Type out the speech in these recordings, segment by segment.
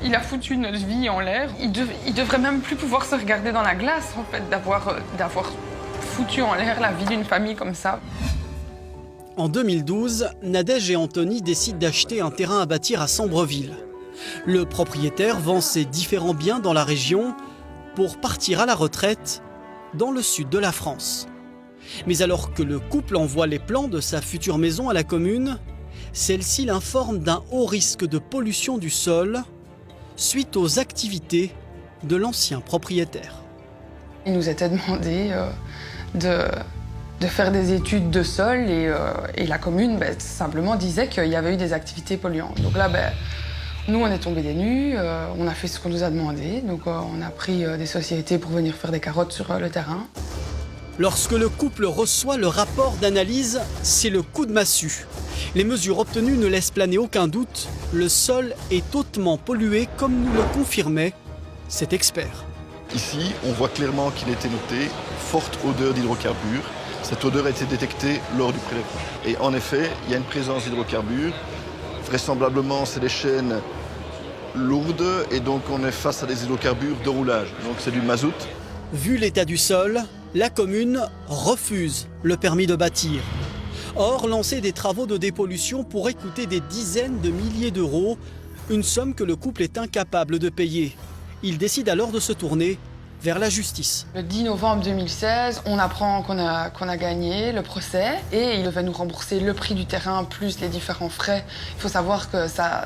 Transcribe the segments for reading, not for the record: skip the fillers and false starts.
Il a foutu notre vie en l'air. Il devrait même plus pouvoir se regarder dans la glace, en fait, d'avoir foutu en l'air la vie d'une famille comme ça. En 2012, Nadège et Anthony décident d'acheter un terrain à bâtir à Sambreville. Le propriétaire vend ses différents biens dans la région pour partir à la retraite dans le sud de la France. Mais alors que le couple envoie les plans de sa future maison à la commune, celle-ci l'informe d'un haut risque de pollution du sol suite aux activités de l'ancien propriétaire. Il nous était demandé de faire des études de sol et la commune simplement disait qu'il y avait eu des activités polluantes. Donc là, nous, on est tombés des nues, on a fait ce qu'on nous a demandé. Donc on a pris des sociétés pour venir faire des carottes sur le terrain. Lorsque le couple reçoit le rapport d'analyse, c'est le coup de massue. Les mesures obtenues ne laissent planer aucun doute. Le sol est hautement pollué, comme nous le confirmait cet expert. Ici, on voit clairement qu'il était noté forte odeur d'hydrocarbures. Cette odeur a été détectée lors du prélèvement. Et en effet, il y a une présence d'hydrocarbures. Vraisemblablement, c'est des chaînes lourdes et donc on est face à des hydrocarbures de roulage. Donc c'est du mazout. Vu l'état du sol, la commune refuse le permis de bâtir. Or, lancer des travaux de dépollution pourrait coûter des dizaines de milliers d'euros, une somme que le couple est incapable de payer. Il décide alors de se tourner vers la justice. Le 10 novembre 2016, on apprend qu'on a gagné le procès et il devait nous rembourser le prix du terrain plus les différents frais. Il faut savoir que ça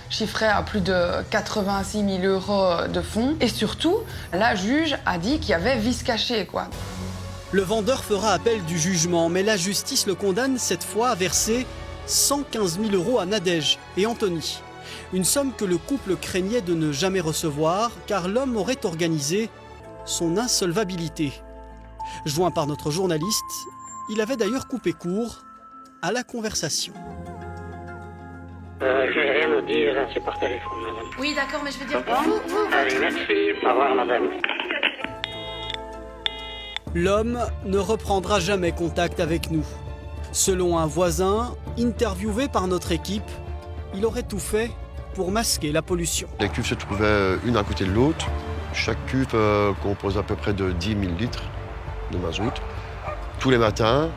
chiffrait à plus de 86 000 euros de fonds. Et surtout, la juge a dit qu'il y avait vice caché, quoi. Le vendeur fera appel du jugement, mais la justice le condamne cette fois à verser 115 000 euros à Nadège et Anthony. Une somme que le couple craignait de ne jamais recevoir, car l'homme aurait organisé son insolvabilité. Joint par notre journaliste, il avait d'ailleurs coupé court à la conversation. Je n'ai rien à dire, c'est par téléphone, madame. Oui, d'accord, mais je veux dire, Allez, merci. Au revoir, madame. L'homme ne reprendra jamais contact avec nous. Selon un voisin, interviewé par notre équipe, il aurait tout fait pour masquer la pollution. Les cuves se trouvaient une à côté de l'autre. Chaque cuve compose à peu près de 10 000 litres de mazout. Tous les matins,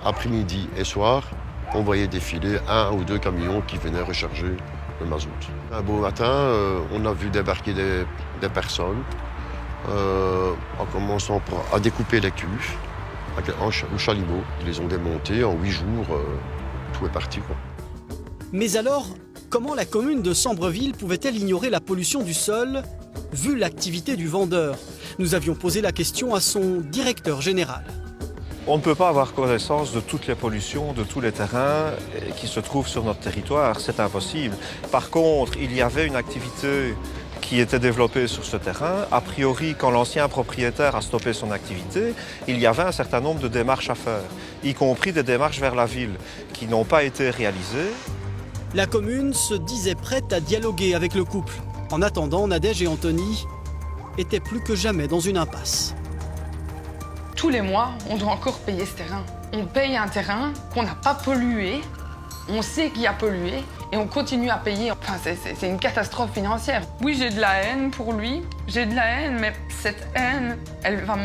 après-midi et soir, on voyait défiler 1 ou 2 camions qui venaient recharger le mazout. Un beau matin, on a vu débarquer des personnes en commençant à découper les cuves au chalumeau. Ils les ont démontés en 8 jours, tout est parti, quoi. Mais alors, comment la commune de Sambreville pouvait-elle ignorer la pollution du sol, vu l'activité du vendeur? Nous avions posé la question à son directeur général. On ne peut pas avoir connaissance de toutes les pollutions, de tous les terrains qui se trouvent sur notre territoire, c'est impossible. Par contre, il y avait une activité qui était développée sur ce terrain. A priori, quand l'ancien propriétaire a stoppé son activité, il y avait un certain nombre de démarches à faire, y compris des démarches vers la ville, qui n'ont pas été réalisées. La commune se disait prête à dialoguer avec le couple. En attendant, Nadège et Anthony étaient plus que jamais dans une impasse. Tous les mois, on doit encore payer ce terrain. On paye un terrain qu'on n'a pas pollué, on sait qu'il a pollué et on continue à payer. Enfin, c'est une catastrophe financière. Oui, j'ai de la haine pour lui, j'ai de la haine, mais cette haine, elle va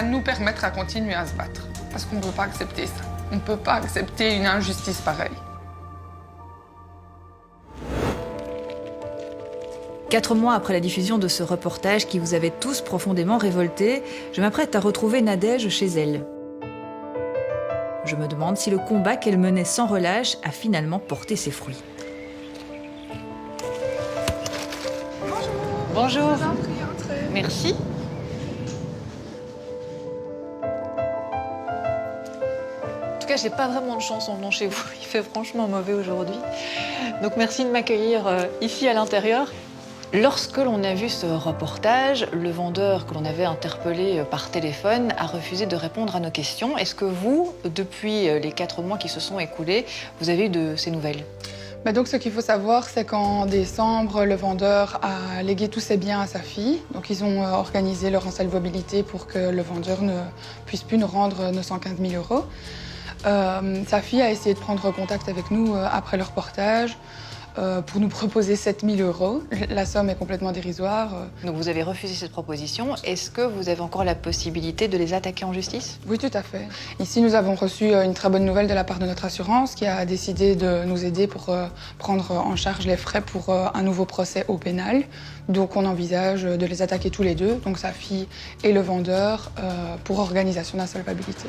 nous permettre à continuer à se battre. Parce qu'on ne peut pas accepter ça. On ne peut pas accepter une injustice pareille. 4 mois après la diffusion de ce reportage qui vous avait tous profondément révoltés, je m'apprête à retrouver Nadège chez elle. Je me demande si le combat qu'elle menait sans relâche a finalement porté ses fruits. Bonjour. Merci. En tout cas, j'ai pas vraiment de chance en venant chez vous. Il fait franchement mauvais aujourd'hui. Donc merci de m'accueillir ici à l'intérieur. Lorsque l'on a vu ce reportage, le vendeur que l'on avait interpellé par téléphone a refusé de répondre à nos questions. Est-ce que vous, depuis les 4 mois qui se sont écoulés, vous avez eu de ces nouvelles ? Donc ce qu'il faut savoir, c'est qu'en décembre, le vendeur a légué tous ses biens à sa fille. Donc ils ont organisé leur insolvabilité pour que le vendeur ne puisse plus nous rendre nos 115 000 euros. Sa fille a essayé de prendre contact avec nous après le reportage. pour nous proposer 7 000 €. La somme est complètement dérisoire. Donc vous avez refusé cette proposition. Est-ce que vous avez encore la possibilité de les attaquer en justice? Oui, tout à fait. Ici, nous avons reçu une très bonne nouvelle de la part de notre assurance qui a décidé de nous aider pour prendre en charge les frais pour un nouveau procès au pénal. Donc on envisage de les attaquer tous les deux, donc sa fille et le vendeur, pour organisation d'insolvabilité.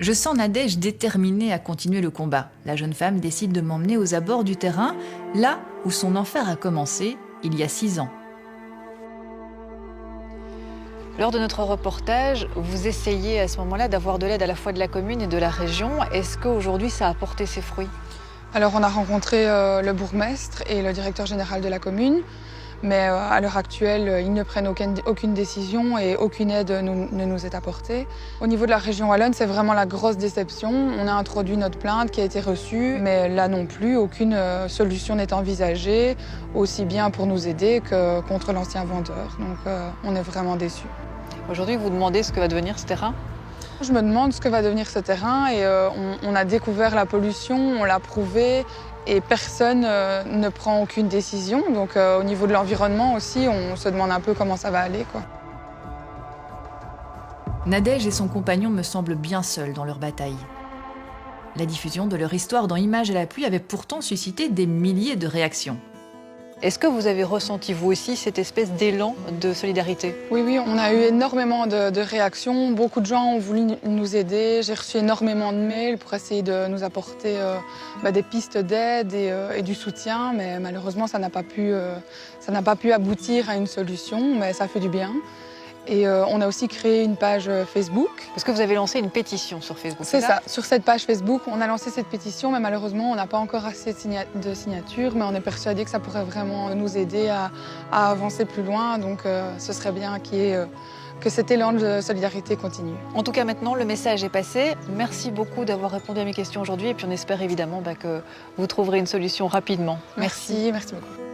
Je sens Nadège déterminée à continuer le combat. La jeune femme décide de m'emmener aux abords du terrain, là où son enfer a commencé, il y a 6 ans. Lors de notre reportage, vous essayez à ce moment-là d'avoir de l'aide à la fois de la commune et de la région. Est-ce qu'aujourd'hui ça a porté ses fruits? Alors on a rencontré le bourgmestre et le directeur général de la commune, mais à l'heure actuelle, ils ne prennent aucune décision et aucune aide ne nous est apportée. Au niveau de la région wallonne, c'est vraiment la grosse déception. On a introduit notre plainte qui a été reçue, mais là non plus, aucune solution n'est envisagée, aussi bien pour nous aider que contre l'ancien vendeur. Donc on est vraiment déçus. Aujourd'hui, vous demandez ce que va devenir ce terrain? Je me demande ce que va devenir ce terrain et on a découvert la pollution, on l'a prouvé. Et personne ne prend aucune décision. Donc au niveau de l'environnement aussi, on se demande un peu comment ça va aller, quoi. Nadège et son compagnon me semblent bien seuls dans leur bataille. La diffusion de leur histoire dans Images à la pluie avait pourtant suscité des milliers de réactions. Est-ce que vous avez ressenti, vous aussi, cette espèce d'élan de solidarité? Oui, on a eu énormément de réactions. Beaucoup de gens ont voulu nous aider. J'ai reçu énormément de mails pour essayer de nous apporter des pistes d'aide et du soutien. Mais malheureusement, ça n'a pas pu aboutir à une solution, mais ça fait du bien. Et on a aussi créé une page Facebook. Parce que vous avez lancé une pétition sur Facebook. C'est ça. Sur cette page Facebook, on a lancé cette pétition, mais malheureusement, on n'a pas encore assez de signatures. Mais on est persuadé que ça pourrait vraiment nous aider à avancer plus loin. Donc ce serait bien que cet élan de solidarité continue. En tout cas, maintenant, le message est passé. Merci beaucoup d'avoir répondu à mes questions aujourd'hui. Et puis on espère évidemment que vous trouverez une solution rapidement. Merci beaucoup.